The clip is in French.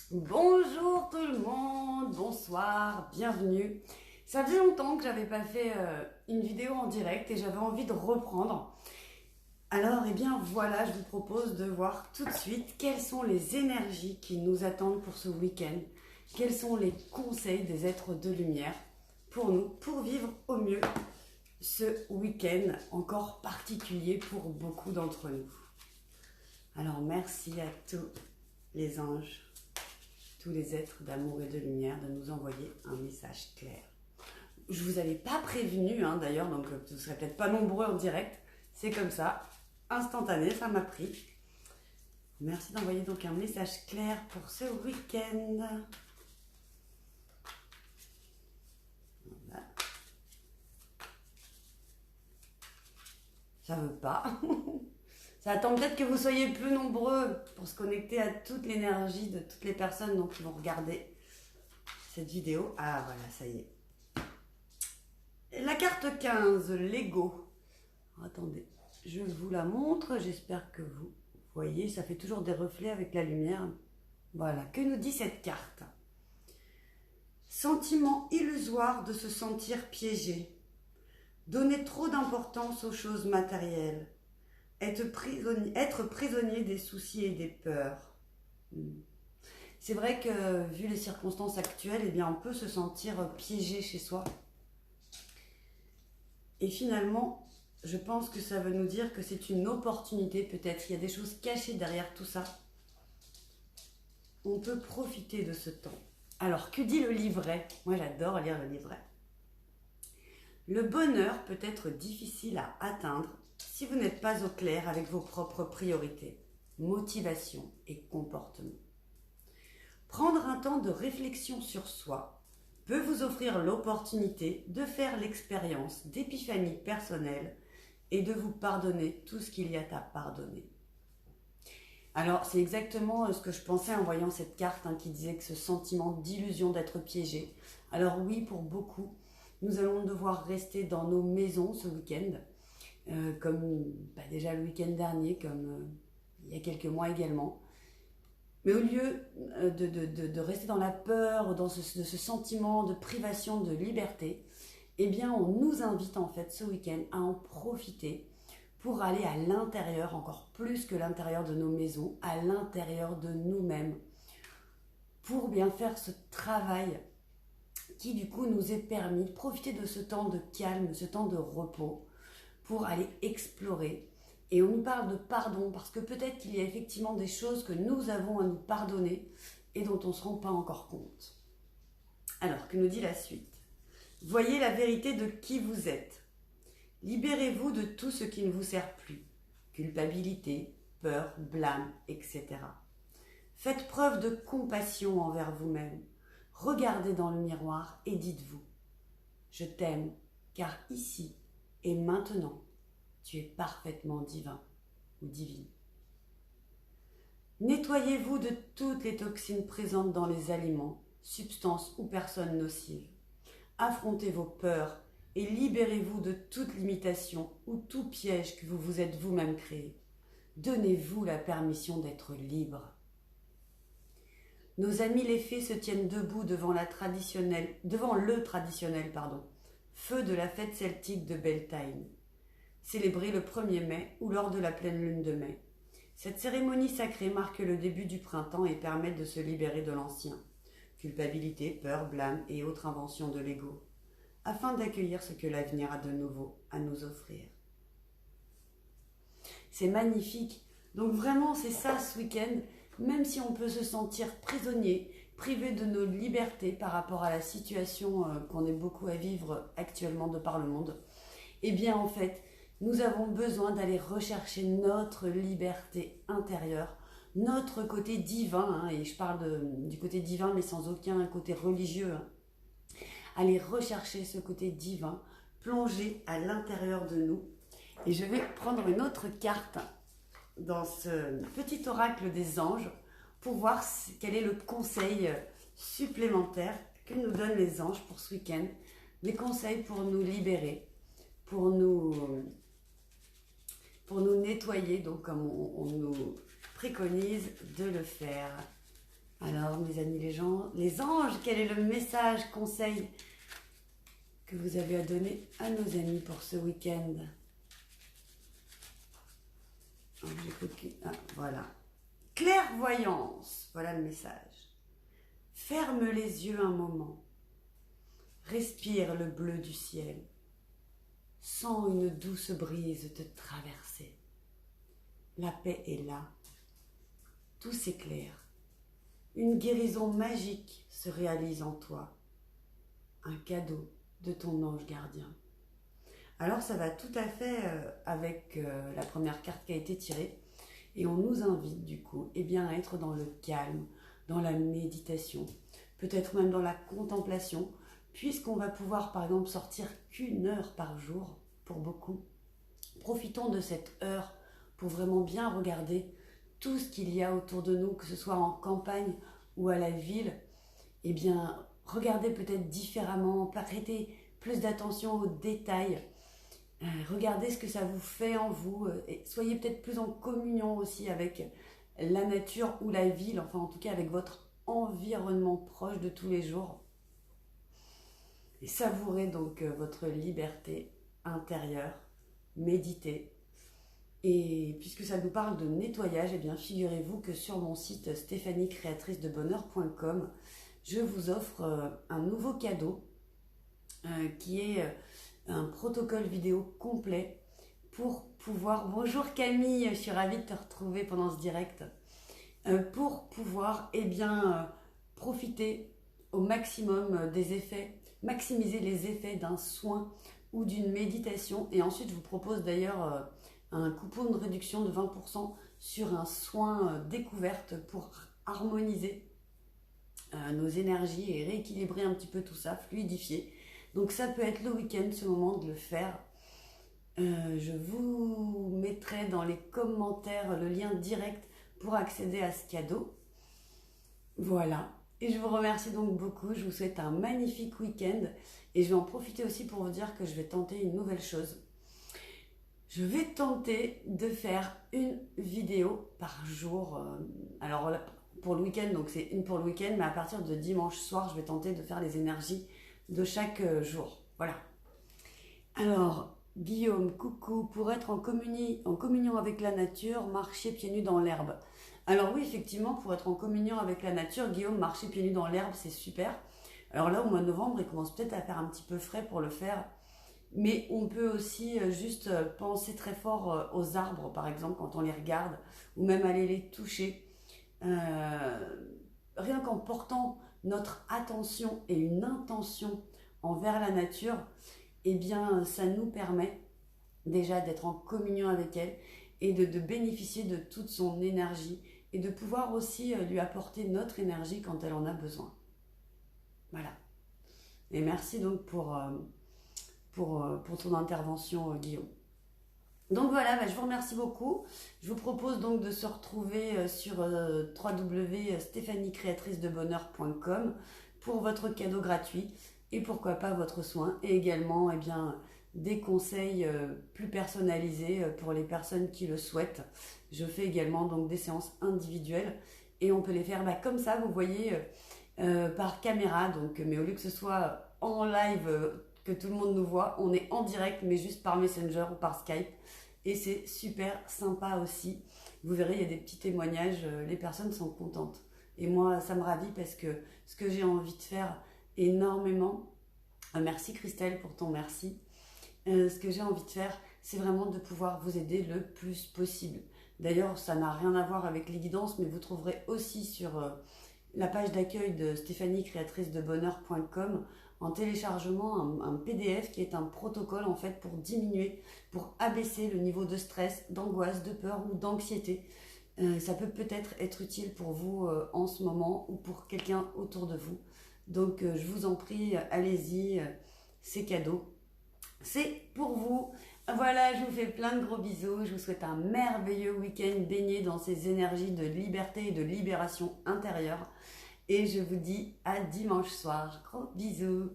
Bonjour tout le monde, bonsoir, bienvenue. Ça faisait longtemps que j'avais pas fait une vidéo en direct et j'avais envie de reprendre. Alors, eh bien voilà, je vous propose de voir tout de suite quelles sont les énergies qui nous attendent pour ce week-end. Quels sont les conseils des êtres de lumière pour nous, pour vivre au mieux ce week-end encore particulier pour beaucoup d'entre nous. Alors, merci à tous les anges, tous les êtres d'amour et de lumière, de nous envoyer un message clair. Je vous avais pas prévenu, d'ailleurs, donc vous ne serez peut-être pas nombreux en direct. C'est comme ça, instantané, ça m'a pris. Merci d'envoyer donc un message clair pour ce week-end. Voilà. Ça veut pas. Ça attend peut-être que vous soyez plus nombreux pour se connecter à toute l'énergie de toutes les personnes donc, qui vont regarder cette vidéo. Ah voilà, ça y est. La carte 15, l'ego. Attendez, je vous la montre. J'espère que vous voyez. Ça fait toujours des reflets avec la lumière. Voilà, que nous dit cette carte? Sentiment illusoire de se sentir piégé. Donner trop d'importance aux choses matérielles. Être prisonnier des soucis et des peurs. C'est vrai que, vu les circonstances actuelles, eh bien, on peut se sentir piégé chez soi. Et finalement, je pense que ça veut nous dire que c'est une opportunité, peut-être. Il y a des choses cachées derrière tout ça. On peut profiter de ce temps. Alors, que dit le livret? Moi, j'adore lire le livret. Le bonheur peut être difficile à atteindre si vous n'êtes pas au clair avec vos propres priorités, motivations et comportements. Prendre un temps de réflexion sur soi peut vous offrir l'opportunité de faire l'expérience d'épiphanie personnelle et de vous pardonner tout ce qu'il y a à pardonner. Alors, c'est exactement ce que je pensais en voyant cette carte qui disait que ce sentiment d'illusion d'être piégé. Alors oui, pour beaucoup, nous allons devoir rester dans nos maisons ce week-end, comme déjà le week-end dernier, comme il y a quelques mois également. Mais au lieu de rester dans la peur, de ce sentiment de privation de liberté, eh bien on nous invite en fait ce week-end à en profiter pour aller à l'intérieur, encore plus que l'intérieur de nos maisons, à l'intérieur de nous-mêmes, pour bien faire ce travail qui du coup nous est permis de profiter de ce temps de calme, ce temps de repos, pour aller explorer. Et on nous parle de pardon, parce que peut-être qu'il y a effectivement des choses que nous avons à nous pardonner et dont on ne se rend pas encore compte. Alors, que nous dit la suite? Voyez la vérité de qui vous êtes. Libérez-vous de tout ce qui ne vous sert plus. Culpabilité, peur, blâme, etc. Faites preuve de compassion envers vous-même. Regardez dans le miroir et dites-vous: je t'aime, car ici et maintenant, tu es parfaitement divin ou divine. Nettoyez-vous de toutes les toxines présentes dans les aliments, substances ou personnes nocives. Affrontez vos peurs et libérez-vous de toute limitation ou tout piège que vous vous êtes vous-même créé. Donnez-vous la permission d'être libre. Nos amis les fées se tiennent debout devant le traditionnel feu de la fête celtique de Beltane, célébrée le 1er mai ou lors de la pleine lune de mai. Cette cérémonie sacrée marque le début du printemps et permet de se libérer de l'ancien, culpabilité, peur, blâme et autres inventions de l'ego, afin d'accueillir ce que l'avenir a de nouveau à nous offrir. C'est magnifique. Donc vraiment, c'est ça ce week-end. Même si on peut se sentir prisonnier, privé de nos libertés par rapport à la situation qu'on est beaucoup à vivre actuellement de par le monde, eh bien en fait, nous avons besoin d'aller rechercher notre liberté intérieure, notre côté divin, et je parle du côté divin mais sans aucun côté religieux, aller rechercher ce côté divin, plonger à l'intérieur de nous. Et je vais prendre une autre carte dans ce petit oracle des anges pour voir quel est le conseil supplémentaire que nous donnent les anges pour ce week-end. Des conseils pour nous libérer, pour nous nettoyer, donc comme on nous préconise de le faire. Alors, mes amis les anges, quel est le message, conseil que vous avez à donner à nos amis pour ce week-end? Voilà. Clairvoyance, voilà le message. Ferme les yeux un moment. Respire le bleu du ciel. Sens une douce brise te traverser. La paix est là. Tout s'éclaire. Une guérison magique se réalise en toi. Un cadeau de ton ange gardien. Alors ça va tout à fait avec la première carte qui a été tirée. Et on nous invite du coup à être dans le calme, dans la méditation, peut-être même dans la contemplation, puisqu'on va pouvoir par exemple sortir qu'1 heure par jour pour beaucoup. Profitons de cette heure pour vraiment bien regarder tout ce qu'il y a autour de nous, que ce soit en campagne ou à la ville. Regardez peut-être différemment, prêtez plus d'attention aux détails. Regardez ce que ça vous fait en vous, et soyez peut-être plus en communion aussi avec la nature ou la ville, enfin en tout cas avec votre environnement proche de tous les jours. Et savourez donc votre liberté intérieure, méditez. Et puisque ça nous parle de nettoyage, figurez-vous que sur mon site stéphaniecréatricedebonheur.com, je vous offre un nouveau cadeau qui est un protocole vidéo complet pour pouvoir... Bonjour Camille, je suis ravie de te retrouver pendant ce direct. Pour pouvoir profiter au maximum des effets, maximiser les effets d'un soin ou d'une méditation. Et ensuite, je vous propose d'ailleurs un coupon de réduction de 20% sur un soin découverte pour harmoniser nos énergies et rééquilibrer un petit peu tout ça, fluidifier. Donc ça peut être le week-end, ce moment de le faire. Je vous mettrai dans les commentaires le lien direct pour accéder à ce cadeau. Voilà. Et je vous remercie donc beaucoup. Je vous souhaite un magnifique week-end. Et je vais en profiter aussi pour vous dire que je vais tenter une nouvelle chose. Je vais tenter de faire une vidéo par jour. Alors pour le week-end, donc c'est une pour le week-end, mais à partir de dimanche soir, je vais tenter de faire les énergies de chaque jour. Voilà. Alors, Guillaume, coucou, pour être en communion avec la nature, marcher pieds nus dans l'herbe. Alors oui, effectivement, pour être en communion avec la nature, Guillaume, marcher pieds nus dans l'herbe, c'est super. Alors là, au mois de novembre, il commence peut-être à faire un petit peu frais pour le faire. Mais on peut aussi juste penser très fort aux arbres, par exemple, quand on les regarde, ou même aller les toucher. Rien qu'en portant notre attention et une intention envers la nature, ça nous permet déjà d'être en communion avec elle et de bénéficier de toute son énergie et de pouvoir aussi lui apporter notre énergie quand elle en a besoin. Voilà. Et merci donc pour ton intervention, Guillaume. Donc voilà, je vous remercie beaucoup. Je vous propose donc de se retrouver sur www.stéphaniecréatricedebonheur.com pour votre cadeau gratuit et pourquoi pas votre soin et également des conseils plus personnalisés pour les personnes qui le souhaitent. Je fais également donc des séances individuelles et on peut les faire comme ça, vous voyez, par caméra, donc, mais au lieu que ce soit en live, que tout le monde nous voit, on est en direct mais juste par Messenger ou par Skype et c'est super sympa aussi. Vous verrez, il y a des petits témoignages, les personnes sont contentes et moi ça me ravit parce que ce que j'ai envie de faire énormément, merci Christelle pour ton merci, ce que j'ai envie de faire c'est vraiment de pouvoir vous aider le plus possible. D'ailleurs ça n'a rien à voir avec les guidances, mais vous trouverez aussi sur la page d'accueil de stéphaniecréatricedebonheur.com en téléchargement un PDF qui est un protocole en fait pour diminuer, pour abaisser le niveau de stress, d'angoisse, de peur ou d'anxiété. Ça peut peut-être être utile pour vous en ce moment ou pour quelqu'un autour de vous. Donc je vous en prie, allez-y, c'est cadeau. C'est pour vous. Voilà, je vous fais plein de gros bisous. Je vous souhaite un merveilleux week-end baigné dans ces énergies de liberté et de libération intérieure. Et je vous dis à dimanche soir. Gros bisous.